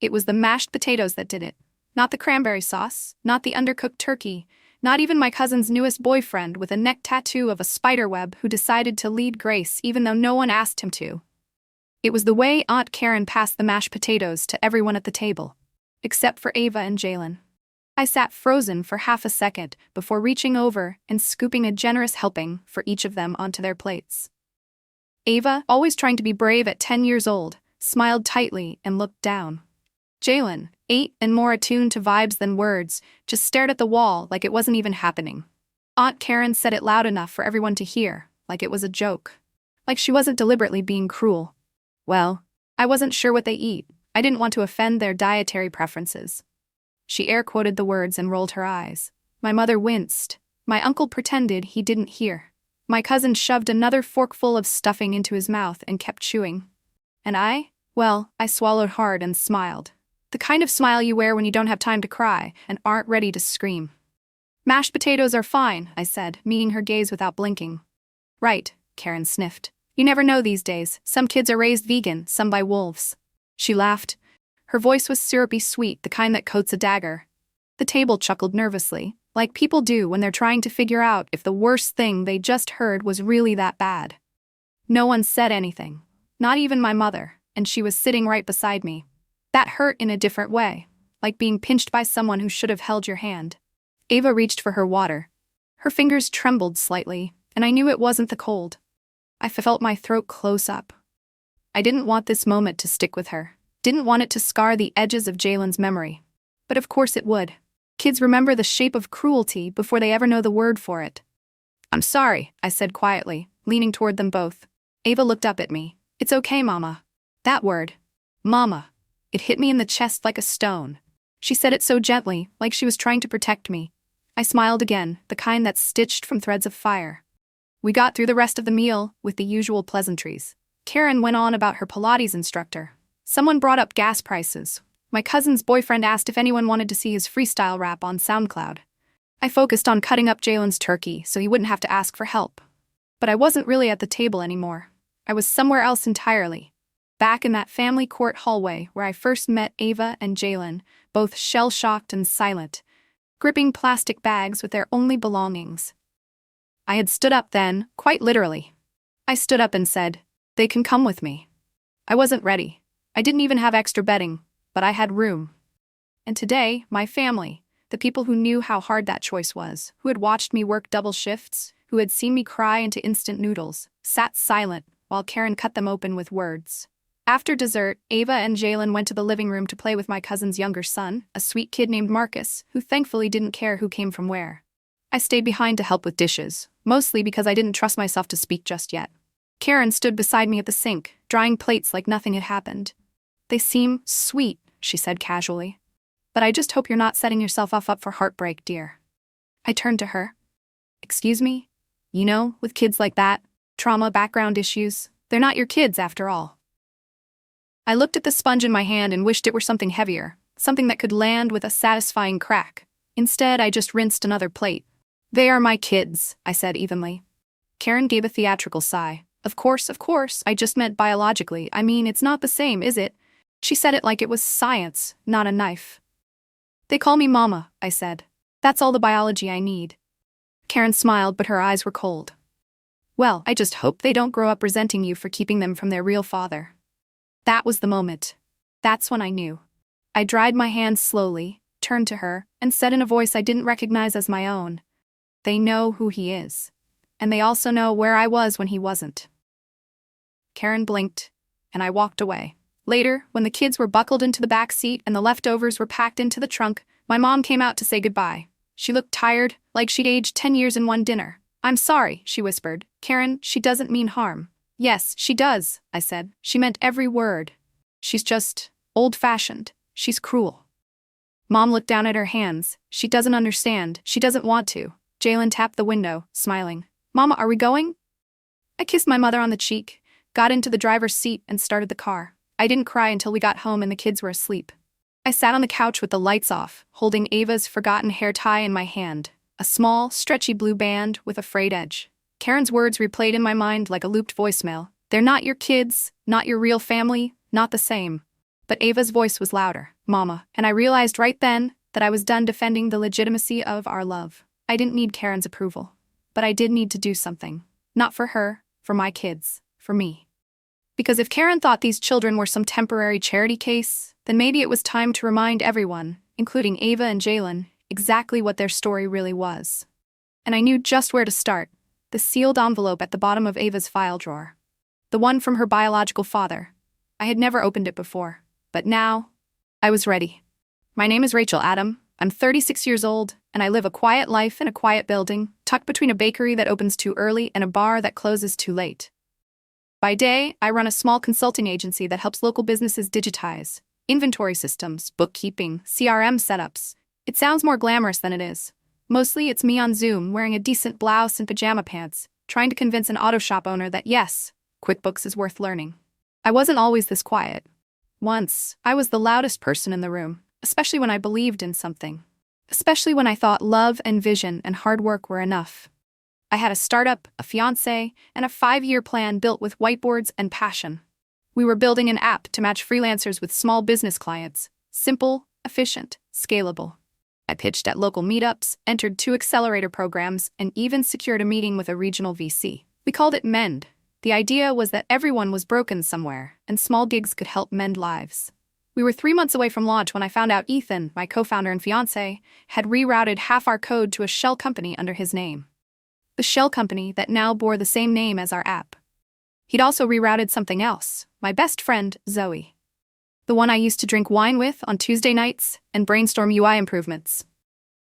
It was the mashed potatoes that did it. Not the cranberry sauce, not the undercooked turkey, not even my cousin's newest boyfriend with a neck tattoo of a spiderweb who decided to lead Grace even though no one asked him to. It was the way Aunt Karen passed the mashed potatoes to everyone at the table, except for Ava and Jaylen. I sat frozen for half a second before reaching over and scooping a generous helping for each of them onto their plates. Ava, always trying to be brave at 10 years old, smiled tightly and looked down. Jaylen, 8 and more attuned to vibes than words, just stared at the wall like it wasn't even happening. Aunt Karen said it loud enough for everyone to hear, like it was a joke. Like she wasn't deliberately being cruel. Well, I wasn't sure what they eat. I didn't want to offend their dietary preferences. She air-quoted the words and rolled her eyes. My mother winced. My uncle pretended he didn't hear. My cousin shoved another forkful of stuffing into his mouth and kept chewing. And I swallowed hard and smiled. The kind of smile you wear when you don't have time to cry and aren't ready to scream. Mashed potatoes are fine, I said, meeting her gaze without blinking. Right, Karen sniffed. You never know these days. Some kids are raised vegan, some by wolves. She laughed. Her voice was syrupy sweet, the kind that coats a dagger. The table chuckled nervously, like people do when they're trying to figure out if the worst thing they just heard was really that bad. No one said anything. Not even my mother, and she was sitting right beside me. That hurt in a different way, like being pinched by someone who should have held your hand. Ava reached for her water. Her fingers trembled slightly, and I knew it wasn't the cold. I felt my throat close up. I didn't want this moment to stick with her. Didn't want it to scar the edges of Jaylen's memory. But of course it would. Kids remember the shape of cruelty before they ever know the word for it. I'm sorry, I said quietly, leaning toward them both. Ava looked up at me. It's okay, Mama. That word. Mama. It hit me in the chest like a stone. She said it so gently, like she was trying to protect me. I smiled again, the kind that's stitched from threads of fire. We got through the rest of the meal with the usual pleasantries. Karen went on about her Pilates instructor. Someone brought up gas prices. My cousin's boyfriend asked if anyone wanted to see his freestyle rap on SoundCloud. I focused on cutting up Jaylen's turkey so he wouldn't have to ask for help. But I wasn't really at the table anymore. I was somewhere else entirely. Back in that family court hallway where I first met Ava and Jaylen, both shell-shocked and silent, gripping plastic bags with their only belongings. I had stood up then, quite literally. I stood up and said, "They can come with me." I wasn't ready. I didn't even have extra bedding, but I had room. And today, my family, the people who knew how hard that choice was, who had watched me work double shifts, who had seen me cry into instant noodles, sat silent while Karen cut them open with words. After dessert, Ava and Jaylen went to the living room to play with my cousin's younger son, a sweet kid named Marcus, who thankfully didn't care who came from where. I stayed behind to help with dishes, mostly because I didn't trust myself to speak just yet. Karen stood beside me at the sink, drying plates like nothing had happened. They seem sweet, she said casually. But I just hope you're not setting yourself up for heartbreak, dear. I turned to her. Excuse me? You know, with kids like that, trauma, background issues, they're not your kids after all. I looked at the sponge in my hand and wished it were something heavier, something that could land with a satisfying crack. Instead, I just rinsed another plate. They are my kids, I said evenly. Karen gave a theatrical sigh. Of course, I just meant biologically. I mean, it's not the same, is it? She said it like it was science, not a knife. They call me Mama, I said. That's all the biology I need. Karen smiled, but her eyes were cold. Well, I just hope they don't grow up resenting you for keeping them from their real father. That was the moment. That's when I knew. I dried my hands slowly, turned to her, and said in a voice I didn't recognize as my own, "They know who he is. And they also know where I was when he wasn't." Karen blinked, and I walked away. Later, when the kids were buckled into the back seat and the leftovers were packed into the trunk, my mom came out to say goodbye. She looked tired, like she'd aged 10 years in one dinner. "I'm sorry," she whispered. "Karen, she doesn't mean harm." "Yes, she does," I said. "She meant every word. She's just old-fashioned. She's cruel." Mom looked down at her hands. She doesn't understand. She doesn't want to. Jaylen tapped the window, smiling. "Mama, are we going?" I kissed my mother on the cheek, got into the driver's seat, and started the car. I didn't cry until we got home and the kids were asleep. I sat on the couch with the lights off, holding Ava's forgotten hair tie in my hand, a small, stretchy blue band with a frayed edge. Karen's words replayed in my mind like a looped voicemail. "They're not your kids, not your real family, not the same." But Ava's voice was louder, "Mama," and I realized right then that I was done defending the legitimacy of our love. I didn't need Karen's approval, but I did need to do something. Not for her, for my kids, for me. Because if Karen thought these children were some temporary charity case, then maybe it was time to remind everyone, including Ava and Jaylen, exactly what their story really was. And I knew just where to start: the sealed envelope at the bottom of Ava's file drawer. The one from her biological father. I had never opened it before, but now, I was ready. My name is Rachel Adam, I'm 36 years old, and I live a quiet life in a quiet building, tucked between a bakery that opens too early and a bar that closes too late. By day, I run a small consulting agency that helps local businesses digitize inventory systems, bookkeeping, CRM setups. It sounds more glamorous than it is. Mostly it's me on Zoom wearing a decent blouse and pajama pants, trying to convince an auto shop owner that yes, QuickBooks is worth learning. I wasn't always this quiet. Once, I was the loudest person in the room, especially when I believed in something. Especially when I thought love and vision and hard work were enough. I had a startup, a fiancé, and a 5-year plan built with whiteboards and passion. We were building an app to match freelancers with small business clients. Simple, efficient, scalable. I pitched at local meetups, entered 2 accelerator programs, and even secured a meeting with a regional VC. We called it Mend. The idea was that everyone was broken somewhere, and small gigs could help mend lives. We were 3 months away from launch when I found out Ethan, my co-founder and fiancé, had rerouted half our code to a shell company under his name. The shell company that now bore the same name as our app. He'd also rerouted something else, my best friend, Zoe. The one I used to drink wine with on Tuesday nights and brainstorm UI improvements.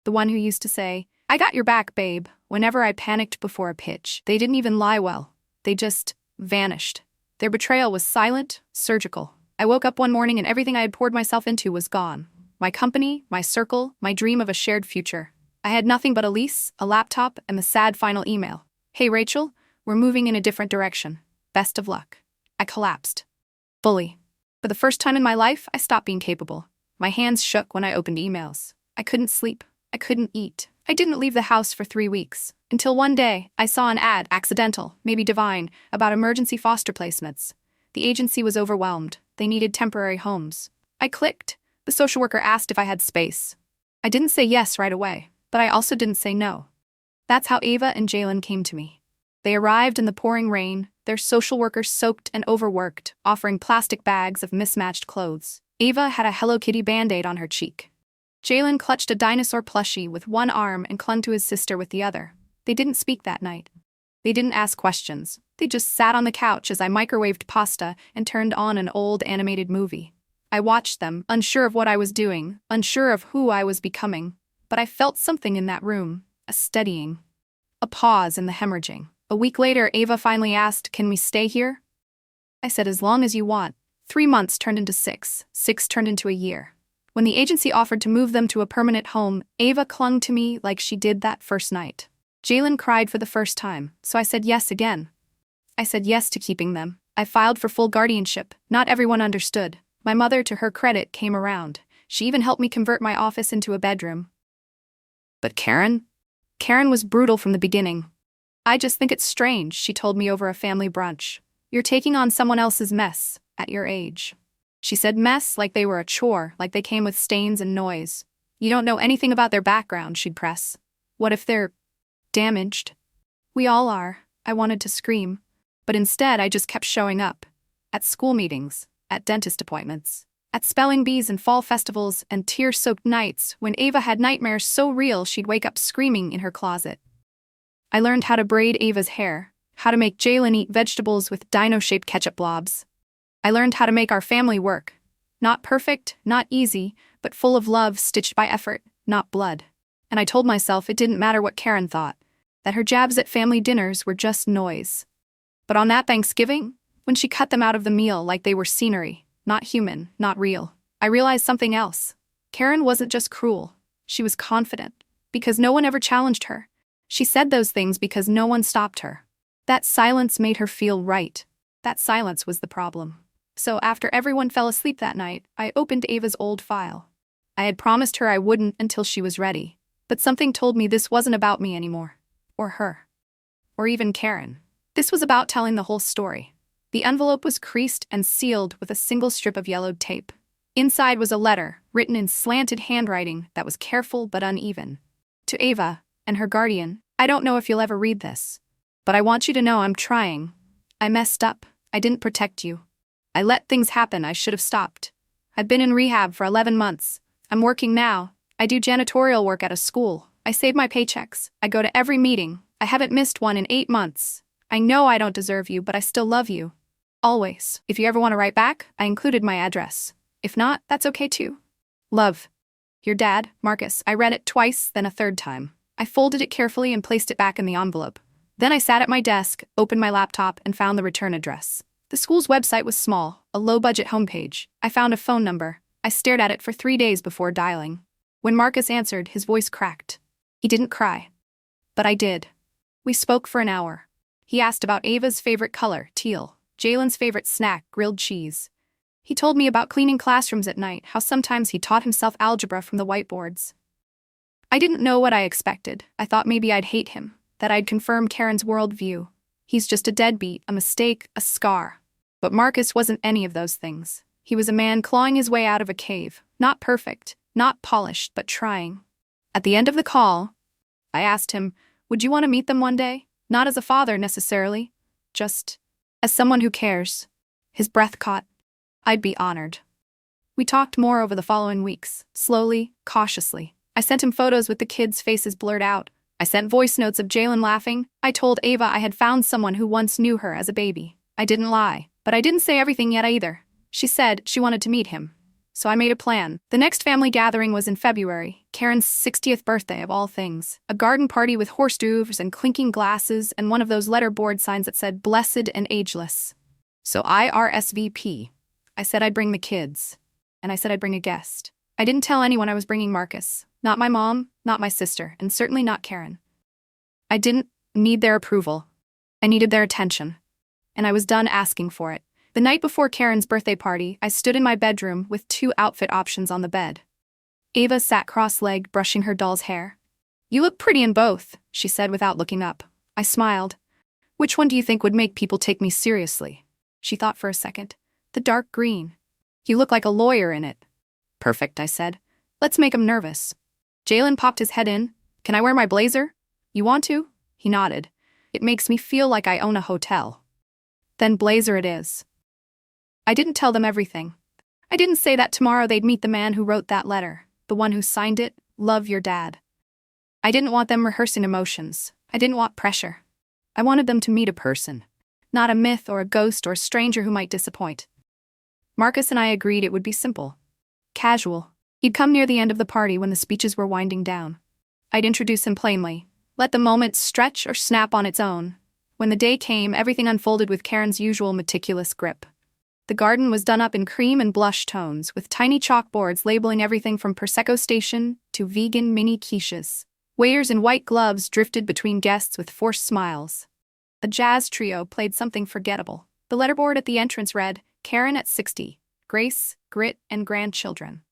The one who used to say, "I got your back, babe," whenever I panicked before a pitch. They didn't even lie well. They just vanished. Their betrayal was silent, surgical. I woke up one morning and everything I had poured myself into was gone. My company, my circle, my dream of a shared future. I had nothing but a lease, a laptop, and the sad final email. "Hey Rachel, we're moving in a different direction. Best of luck." I collapsed. Fully. For the first time in my life, I stopped being capable. My hands shook when I opened emails. I couldn't sleep. I couldn't eat. I didn't leave the house for 3 weeks. Until one day, I saw an ad, accidental, maybe divine, about emergency foster placements. The agency was overwhelmed. They needed temporary homes. I clicked. The social worker asked if I had space. I didn't say yes right away, but I also didn't say no. That's how Ava and Jaylen came to me. They arrived in the pouring rain, their social worker soaked and overworked, offering plastic bags of mismatched clothes. Ava had a Hello Kitty Band-Aid on her cheek. Jaylen clutched a dinosaur plushie with one arm and clung to his sister with the other. They didn't speak that night. They didn't ask questions. They just sat on the couch as I microwaved pasta and turned on an old animated movie. I watched them, unsure of what I was doing, unsure of who I was becoming. But I felt something in that room, a steadying. A pause in the hemorrhaging. A week later, Ava finally asked, "Can we stay here?" I said, "As long as you want." 3 months turned into 6. 6 turned into a year. When the agency offered to move them to a permanent home, Ava clung to me like she did that first night. Jaylen cried for the first time, so I said yes again. I said yes to keeping them. I filed for full guardianship. Not everyone understood. My mother, to her credit, came around. She even helped me convert my office into a bedroom. But Karen? Karen was brutal from the beginning. "I just think it's strange," she told me over a family brunch. "You're taking on someone else's mess, at your age." She said mess like they were a chore, like they came with stains and noise. "You don't know anything about their background," she'd press. "What if they're damaged?" "We all are," I wanted to scream. But instead I just kept showing up. At school meetings, at dentist appointments, at spelling bees and fall festivals and tear-soaked nights when Ava had nightmares so real she'd wake up screaming in her closet. I learned how to braid Ava's hair, how to make Jaylen eat vegetables with dino-shaped ketchup blobs. I learned how to make our family work. Not perfect, not easy, but full of love stitched by effort, not blood. And I told myself it didn't matter what Karen thought, that her jabs at family dinners were just noise. But on that Thanksgiving, when she cut them out of the meal like they were scenery, not human, not real, I realized something else. Karen wasn't just cruel. She was confident, because no one ever challenged her. She said those things because no one stopped her. That silence made her feel right. That silence was the problem. So after everyone fell asleep that night, I opened Ava's old file. I had promised her I wouldn't until she was ready. But something told me this wasn't about me anymore. Or her. Or even Karen. This was about telling the whole story. The envelope was creased and sealed with a single strip of yellowed tape. Inside was a letter, written in slanted handwriting that was careful but uneven. To Ava and her guardian, I don't know if you'll ever read this, but I want you to know I'm trying. I messed up. I didn't protect you. I let things happen I should have stopped. I've been in rehab for 11 months. I'm working now. I do janitorial work at a school. I save my paychecks. I go to every meeting. I haven't missed one in 8 months. I know I don't deserve you, but I still love you. Always. If you ever want to write back, I included my address. If not, that's okay too. Love. Your dad, Marcus. I read it twice, then a third time. I folded it carefully and placed it back in the envelope. Then I sat at my desk, opened my laptop, and found the return address. The school's website was small, a low-budget homepage. I found a phone number. I stared at it for 3 days before dialing. When Marcus answered, his voice cracked. He didn't cry. But I did. We spoke for an hour. He asked about Ava's favorite color, teal, Jaylen's favorite snack, grilled cheese. He told me about cleaning classrooms at night, how sometimes he taught himself algebra from the whiteboards. I didn't know what I expected. I thought maybe I'd hate him, that I'd confirm Karen's worldview. He's just a deadbeat, a mistake, a scar. But Marcus wasn't any of those things. He was a man clawing his way out of a cave, not perfect, not polished, but trying. At the end of the call, I asked him, would you want to meet them one day? Not as a father necessarily, just as someone who cares. His breath caught. I'd be honored. We talked more over the following weeks, slowly, cautiously. I sent him photos with the kids' faces blurred out. I sent voice notes of Jaylen laughing. I told Ava I had found someone who once knew her as a baby. I didn't lie, but I didn't say everything yet either. She said she wanted to meet him. So I made a plan. The next family gathering was in February, Karen's 60th birthday of all things. A garden party with hors d'oeuvres and clinking glasses and one of those letterboard signs that said blessed and ageless. So I RSVP. I said I'd bring the kids. And I said I'd bring a guest. I didn't tell anyone I was bringing Marcus. Not my mom, not my sister, and certainly not Karen. I didn't need their approval. I needed their attention. And I was done asking for it. The night before Karen's birthday party, I stood in my bedroom with 2 outfit options on the bed. Ava sat cross-legged, brushing her doll's hair. You look pretty in both, she said without looking up. I smiled. Which one do you think would make people take me seriously? She thought for a second. The dark green. You look like a lawyer in it. Perfect, I said. Let's make him nervous. Jaylen popped his head in. Can I wear my blazer? You want to? He nodded. It makes me feel like I own a hotel. Then blazer it is. I didn't tell them everything. I didn't say that tomorrow they'd meet the man who wrote that letter, the one who signed it, love your dad. I didn't want them rehearsing emotions. I didn't want pressure. I wanted them to meet a person, not a myth or a ghost or a stranger who might disappoint. Marcus and I agreed it would be simple. Casual. He'd come near the end of the party when the speeches were winding down. I'd introduce him plainly, let the moment stretch or snap on its own. When the day came, everything unfolded with Karen's usual meticulous grip. The garden was done up in cream and blush tones, with tiny chalkboards labeling everything from Prosecco Station to vegan mini quiches. Waiters in white gloves drifted between guests with forced smiles. A jazz trio played something forgettable. The letterboard at the entrance read, Karen at 60, Grace, Grit, and Grandchildren.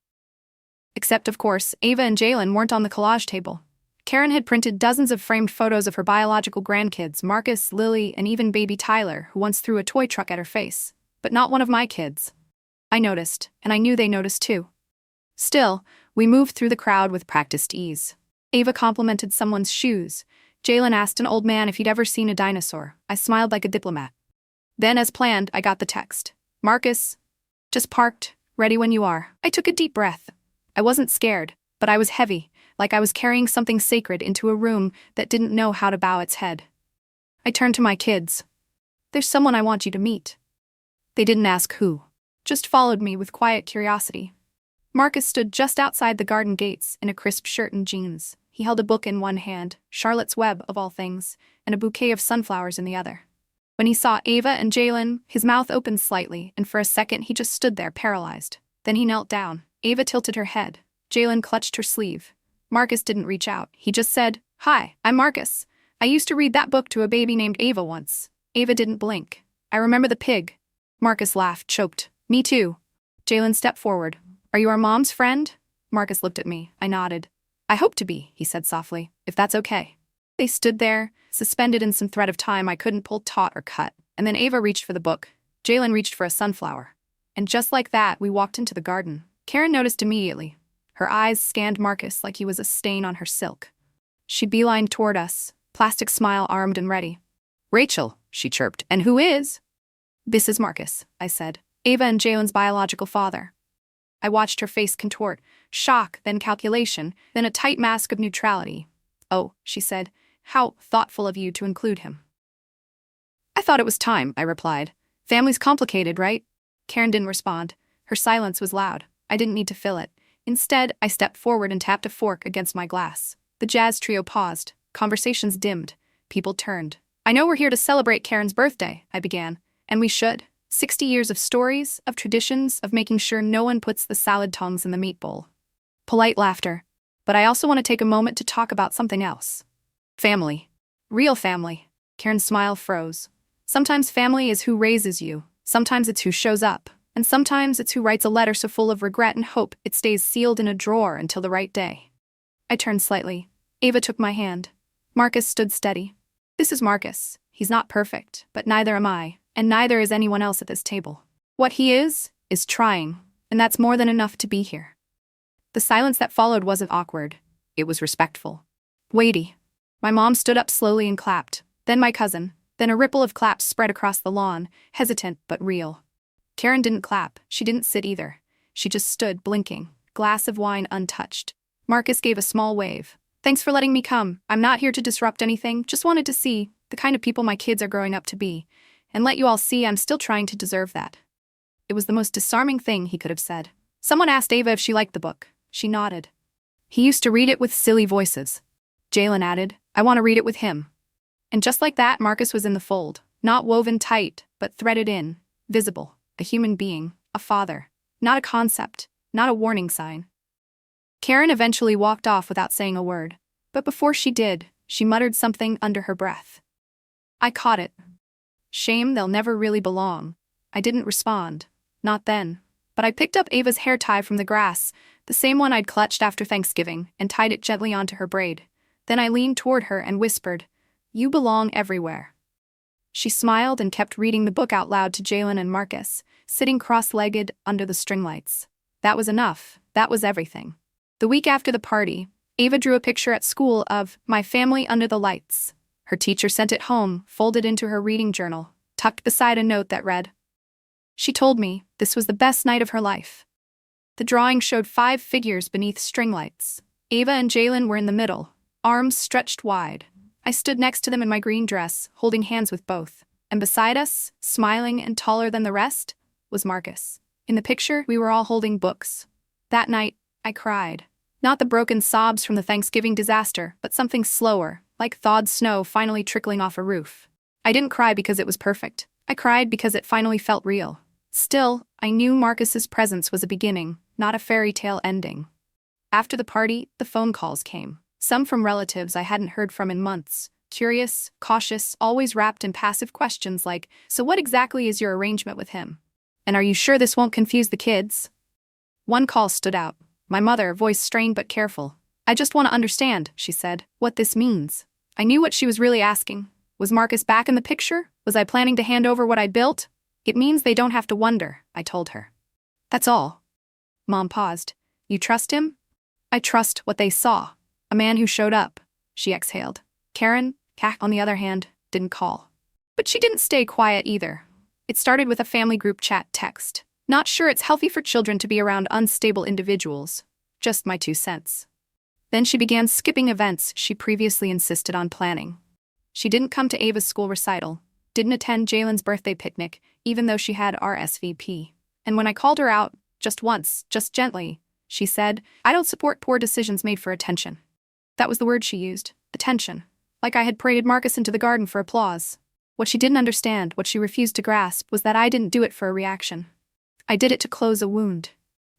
Except, of course, Ava and Jaylen weren't on the collage table. Karen had printed dozens of framed photos of her biological grandkids, Marcus, Lily, and even baby Tyler, who once threw a toy truck at her face. But not one of my kids. I noticed, and I knew they noticed too. Still, we moved through the crowd with practiced ease. Ava complimented someone's shoes. Jaylen asked an old man if he'd ever seen a dinosaur. I smiled like a diplomat. Then, as planned, I got the text. Marcus, just parked, ready when you are. I took a deep breath. I wasn't scared, but I was heavy, like I was carrying something sacred into a room that didn't know how to bow its head. I turned to my kids. There's someone I want you to meet. They didn't ask who, just followed me with quiet curiosity. Marcus stood just outside the garden gates in a crisp shirt and jeans. He held a book in one hand, Charlotte's Web of all things, and a bouquet of sunflowers in the other. When he saw Ava and Jaylen, his mouth opened slightly, and for a second he just stood there paralyzed. Then he knelt down. Ava tilted her head. Jaylen clutched her sleeve. Marcus didn't reach out. He just said, Hi, I'm Marcus. I used to read that book to a baby named Ava once. Ava didn't blink. I remember the pig. Marcus laughed, choked. Me too. Jaylen stepped forward. Are you our mom's friend? Marcus looked at me. I nodded. I hope to be, he said softly, if that's okay. They stood there, suspended in some thread of time I couldn't pull taut or cut, and then Ava reached for the book. Jaylen reached for a sunflower. And just like that, we walked into the garden. Karen noticed immediately. Her eyes scanned Marcus like he was a stain on her silk. She beelined toward us, plastic smile armed and ready. "Rachel," she chirped, "and who is?" "This is Marcus," I said. "Ava and Jaylen's biological father." I watched her face contort, shock, then calculation, then a tight mask of neutrality. "Oh," she said, "how thoughtful of you to include him." "I thought it was time," I replied. "Family's complicated, right?" Karen didn't respond. Her silence was loud. I didn't need to fill it. Instead, I stepped forward and tapped a fork against my glass. The jazz trio paused. Conversations dimmed. People turned. "I know we're here to celebrate Karen's birthday," I began. "And we should. 60 years of stories, of traditions, of making sure no one puts the salad tongs in the meat bowl." Polite laughter. "But I also want to take a moment to talk about something else. Family. Real family." Karen's smile froze. "Sometimes family is who raises you. Sometimes it's who shows up. And sometimes it's who writes a letter so full of regret and hope it stays sealed in a drawer until the right day." I turned slightly. Ava took my hand. Marcus stood steady. "This is Marcus. He's not perfect, but neither am I, and neither is anyone else at this table. What he is trying, and that's more than enough to be here." The silence that followed wasn't awkward. It was respectful. Weighty. My mom stood up slowly and clapped, then my cousin, then a ripple of claps spread across the lawn, hesitant but real. Karen didn't clap. She didn't sit either. She just stood, blinking, glass of wine untouched. Marcus gave a small wave. "Thanks for letting me come. I'm not here to disrupt anything, just wanted to see the kind of people my kids are growing up to be, and let you all see I'm still trying to deserve that." It was the most disarming thing he could have said. Someone asked Ava if she liked the book. She nodded. "He used to read it with silly voices." Jaylen added, "I want to read it with him." And just like that, Marcus was in the fold, not woven tight, but threaded in, visible. A human being, a father, not a concept, not a warning sign. Karen eventually walked off without saying a word, but before she did, she muttered something under her breath. I caught it. "Shame they'll never really belong." I didn't respond, not then, but I picked up Ava's hair tie from the grass, the same one I'd clutched after Thanksgiving, and tied it gently onto her braid. Then I leaned toward her and whispered, "You belong everywhere." She smiled and kept reading the book out loud to Jaylen and Marcus, sitting cross-legged under the string lights. That was enough. That was everything. The week after the party, Ava drew a picture at school of "my family under the lights." Her teacher sent it home, folded into her reading journal, tucked beside a note that read, "She told me this was the best night of her life." The drawing showed 5 figures beneath string lights. Ava and Jaylen were in the middle, arms stretched wide. I stood next to them in my green dress, holding hands with both. And beside us, smiling and taller than the rest, was Marcus. In the picture, we were all holding books. That night, I cried. Not the broken sobs from the Thanksgiving disaster, but something slower, like thawed snow finally trickling off a roof. I didn't cry because it was perfect. I cried because it finally felt real. Still, I knew Marcus's presence was a beginning, not a fairy tale ending. After the party, the phone calls came. Some from relatives I hadn't heard from in months. Curious, cautious, always wrapped in passive questions like, "So what exactly is your arrangement with him? And are you sure this won't confuse the kids?" One call stood out. My mother, voice strained but careful. "I just want to understand," she said, "what this means." I knew what she was really asking. Was Marcus back in the picture? Was I planning to hand over what I'd built? "It means they don't have to wonder," I told her. "That's all." Mom paused. "You trust him?" "I trust what they saw. A man who showed up," she exhaled. Karen, on the other hand, didn't call. But she didn't stay quiet either. It started with a family group chat text. "Not sure it's healthy for children to be around unstable individuals. Just my 2 cents. Then she began skipping events she previously insisted on planning. She didn't come to Ava's school recital, didn't attend Jaylen's birthday picnic, even though she had RSVP. And when I called her out, just once, just gently, she said, "I don't support poor decisions made for attention." That was the word she used, attention. Like I had paraded Marcus into the garden for applause. What she didn't understand, what she refused to grasp, was that I didn't do it for a reaction. I did it to close a wound.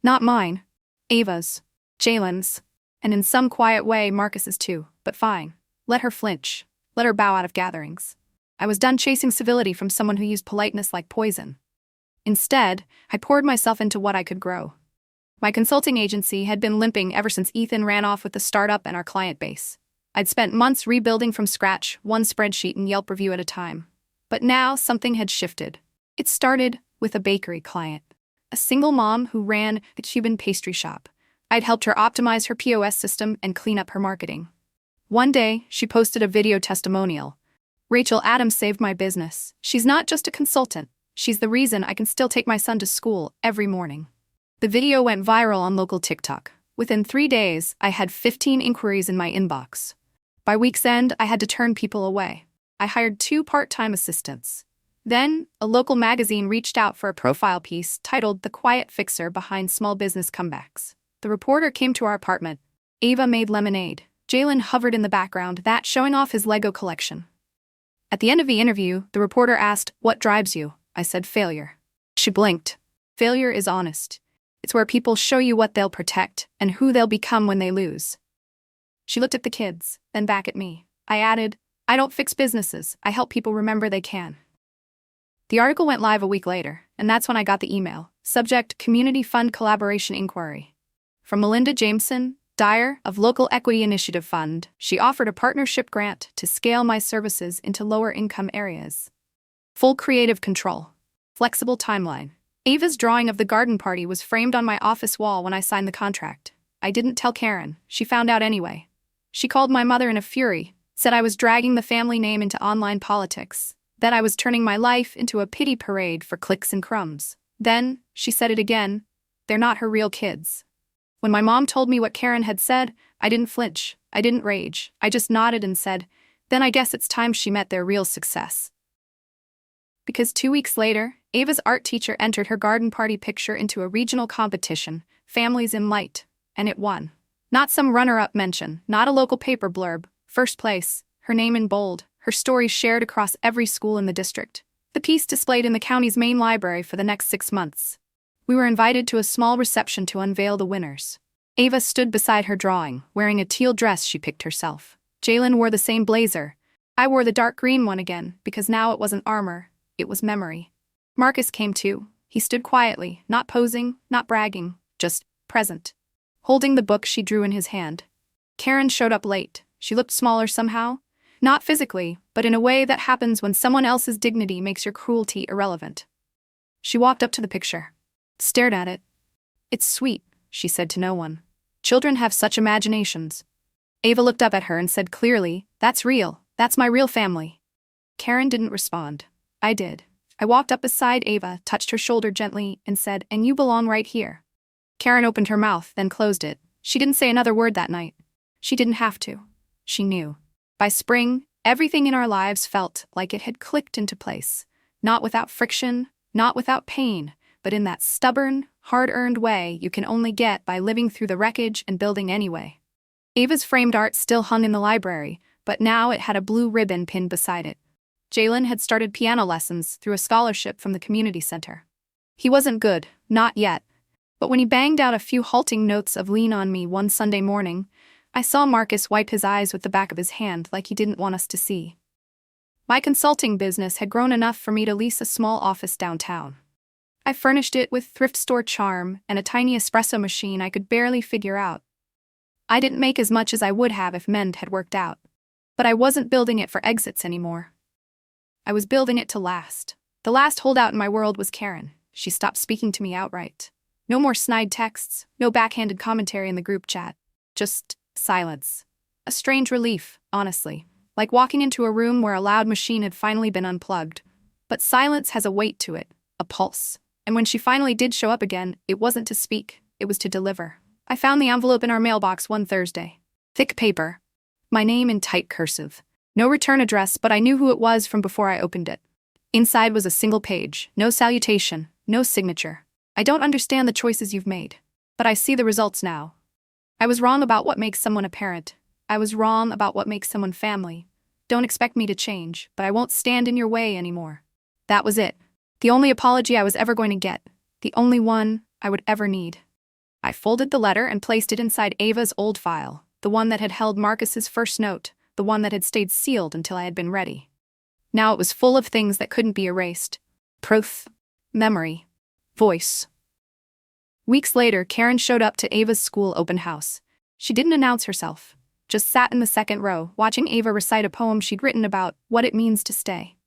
Not mine. Ava's. Jaylen's. And in some quiet way, Marcus's too. But fine. Let her flinch. Let her bow out of gatherings. I was done chasing civility from someone who used politeness like poison. Instead, I poured myself into what I could grow. My consulting agency had been limping ever since Ethan ran off with the startup and our client base. I'd spent months rebuilding from scratch, one spreadsheet and Yelp review at a time. But now something had shifted. It started with a bakery client. a single mom who ran the Cuban pastry shop. I'd helped her optimize her POS system and clean up her marketing. One day, she posted a video testimonial. "Rachel Adams saved my business. She's not just a consultant. She's the reason I can still take my son to school every morning." The video went viral on local TikTok. Within 3 days, I had 15 inquiries in my inbox. By week's end, I had to turn people away. I hired 2 part-time assistants. Then, a local magazine reached out for a profile piece titled "The Quiet Fixer Behind Small Business Comebacks." The reporter came to our apartment. Ava made lemonade. Jaylen hovered in the background, showing off his Lego collection. At the end of the interview, the reporter asked, "What drives you?" I said, "Failure." She blinked. "Failure is honest. It's where people show you what they'll protect and who they'll become when they lose." She looked at the kids, then back at me. I added, "I don't fix businesses. I help people remember they can." The article went live a week later, and that's when I got the email. Subject: Community Fund Collaboration Inquiry. From Melinda Jameson Dyer of Local Equity Initiative Fund. She offered a partnership grant to scale my services into lower-income areas. Full creative control. Flexible timeline. Ava's drawing of the garden party was framed on my office wall when I signed the contract. I didn't tell Karen. She found out anyway. She called my mother in a fury, said I was dragging the family name into online politics, that I was turning my life into a pity parade for clicks and crumbs. Then, she said it again, they're not her real kids. When my mom told me what Karen had said, I didn't flinch, I didn't rage, I just nodded and said, then I guess it's time she met their real success. Because 2 weeks later, Ava's art teacher entered her garden party picture into a regional competition, Families in Light, and it won. Not some runner-up mention, not a local paper blurb, first place, her name in bold, her story shared across every school in the district. The piece displayed in the county's main library for the next 6 months. We were invited to a small reception to unveil the winners. Ava stood beside her drawing, wearing a teal dress she picked herself. Jaylen wore the same blazer. I wore the dark green one again, because now it wasn't armor, it was memory. Marcus came too. He stood quietly, not posing, not bragging, just present, holding the book she drew in his hand. Karen showed up late. She looked smaller somehow. Not physically, but in a way that happens when someone else's dignity makes your cruelty irrelevant. She walked up to the picture. Stared at it. "It's sweet," she said to no one. "Children have such imaginations." Ava looked up at her and said clearly, "That's real. That's my real family." Karen didn't respond. I did. I walked up beside Ava, touched her shoulder gently, and said, "And you belong right here." Karen opened her mouth, then closed it. She didn't say another word that night. She didn't have to. She knew. By spring, everything in our lives felt like it had clicked into place. Not without friction, not without pain, but in that stubborn, hard-earned way you can only get by living through the wreckage and building anyway. Ava's framed art still hung in the library, but now it had a blue ribbon pinned beside it. Jaylen had started piano lessons through a scholarship from the community center. He wasn't good, not yet. But when he banged out a few halting notes of "Lean on Me" one Sunday morning, I saw Marcus wipe his eyes with the back of his hand like he didn't want us to see. My consulting business had grown enough for me to lease a small office downtown. I furnished it with thrift store charm and a tiny espresso machine I could barely figure out. I didn't make as much as I would have if Mend had worked out. But I wasn't building it for exits anymore. I was building it to last. The last holdout in my world was Karen. She stopped speaking to me outright. No more snide texts, no backhanded commentary in the group chat. Just silence. A strange relief, honestly. Like walking into a room where a loud machine had finally been unplugged. But silence has a weight to it, a pulse. And when she finally did show up again, it wasn't to speak, it was to deliver. I found the envelope in our mailbox one Thursday. Thick paper. My name in tight cursive. No return address, but I knew who it was from before I opened it. Inside was a single page, no salutation, no signature. "I don't understand the choices you've made, but I see the results now. I was wrong about what makes someone a parent. I was wrong about what makes someone family. Don't expect me to change, but I won't stand in your way anymore." That was it. The only apology I was ever going to get. The only one I would ever need. I folded the letter and placed it inside Ava's old file, the one that had held Marcus's first note, the one that had stayed sealed until I had been ready. Now it was full of things that couldn't be erased. Proof. Memory. Voice. Weeks later, Karen showed up to Ava's school open house. She didn't announce herself, just sat in the second row, watching Ava recite a poem she'd written about what it means to stay.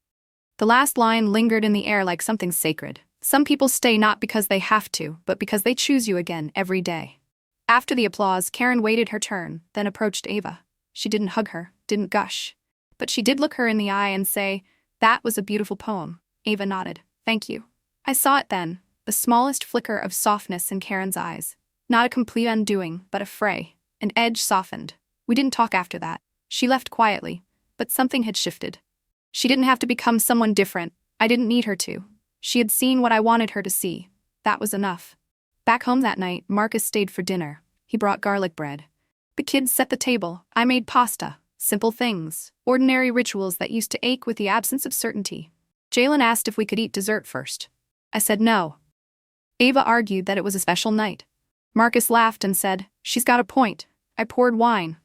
The last line lingered in the air like something sacred, Some people stay not because they have to, but because they choose you again every day. After the applause, Karen waited her turn, then approached Ava. She didn't hug her, didn't gush. But she did look her in the eye and say, "That was a beautiful poem." Ava nodded. "Thank you." I saw it then, the smallest flicker of softness in Karen's eyes. Not a complete undoing, but a fray. An edge softened. We didn't talk after that. She left quietly, but something had shifted. She didn't have to become someone different. I didn't need her to. She had seen what I wanted her to see. That was enough. Back home that night, Marcus stayed for dinner. He brought garlic bread. The kids set the table. I made pasta. Simple things. Ordinary rituals that used to ache with the absence of certainty. Jaylen asked if we could eat dessert first. I said no. Ava argued that it was a special night. Marcus laughed and said, "She's got a point." I poured wine.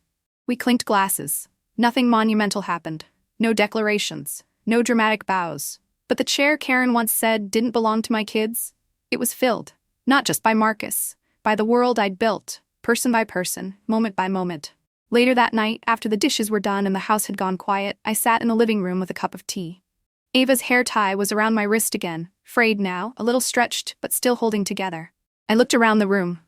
We clinked glasses. Nothing monumental happened. No declarations. No dramatic bows. But the chair Karen once said didn't belong to my kids. It was filled. Not just by Marcus. By the world I'd built. Person by person. Moment by moment. Later that night, after the dishes were done and the house had gone quiet, I sat in the living room with a cup of tea. Ava's hair tie was around my wrist again, frayed now, a little stretched, but still holding together. I looked around the room.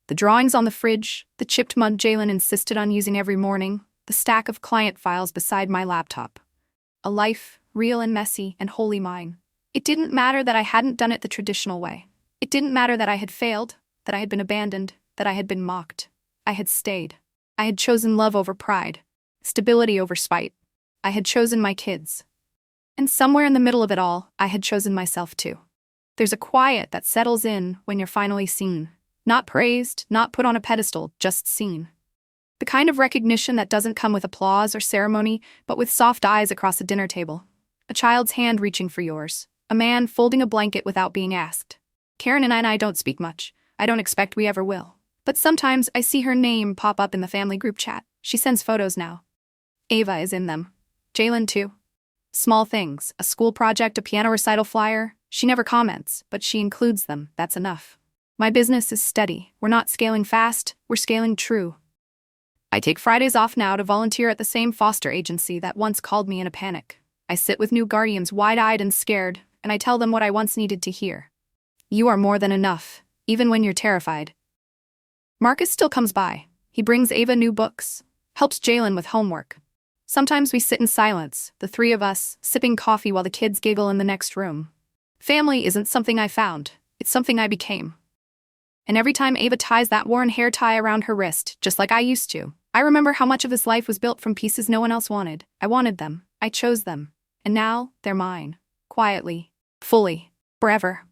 The drawings on the fridge, the chipped mug Jaylen insisted on using every morning, the stack of client files beside my laptop. A life, real and messy, and wholly mine. It didn't matter that I hadn't done it the traditional way. It didn't matter that I had failed, that I had been abandoned, that I had been mocked. I had stayed. I had chosen love over pride, stability over spite. I had chosen my kids. And somewhere in the middle of it all, I had chosen myself too. There's a quiet that settles in when you're finally seen. Not praised, not put on a pedestal, just seen. The kind of recognition that doesn't come with applause or ceremony, but with soft eyes across a dinner table. A child's hand reaching for yours. A man folding a blanket without being asked. Karen and I don't speak much. I don't expect we ever will. But sometimes I see her name pop up in the family group chat. She sends photos now. Ava is in them. Jaylen too. Small things, a school project, a piano recital flyer. She never comments, but she includes them. That's enough. My business is steady. We're not scaling fast, we're scaling true. I take Fridays off now to volunteer at the same foster agency that once called me in a panic. I sit with new guardians wide-eyed and scared, and I tell them what I once needed to hear. You are more than enough, even when you're terrified. Marcus still comes by. He brings Ava new books, helps Jaylen with homework. Sometimes we sit in silence, the three of us, sipping coffee while the kids giggle in the next room. Family isn't something I found, it's something I became. And every time Ava ties that worn hair tie around her wrist, just like I used to, I remember how much of this life was built from pieces no one else wanted. I wanted them. I chose them. And now, they're mine. Quietly. Fully. Forever.